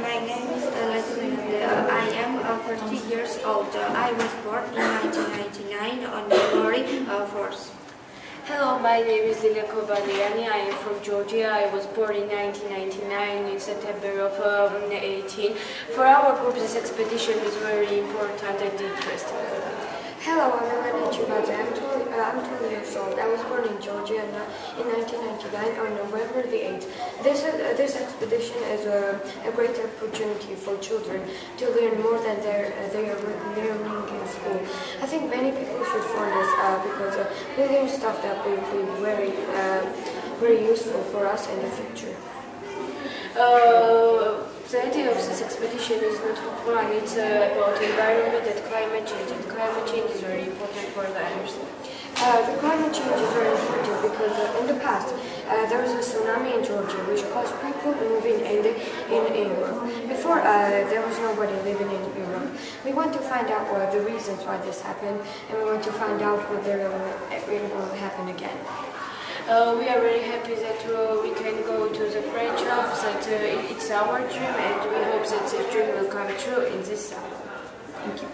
My name is Leslie and I am 40 years old. I was born in 1999 on January 4th. Hello, my name is Lilia Kobaniani. I am from Georgia. I was born in 1999 in September of 18. For our group, this expedition is very important and interesting. Hello, I'm Emmanuel Chibadze. I'm 20 years old. I was born in Georgia in 1999 on November the 8th. This expedition is a great opportunity for children to learn more than they are learning in school. I think many people should find this because we learn stuff that will be very useful for us in the future. The idea of this expedition is not for fun, it's about environment and climate change. And climate change is very important for the Irish. The climate change is very important because in the past there was a tsunami in Georgia which caused people moving in Europe. Before there was nobody living in Europe. We want to find out the reasons why this happened, and we want to find out whether it will happen again. We are very happy that we can go to the French Alps, that it's our dream, and we hope that this dream will come true in this summer. Thank you.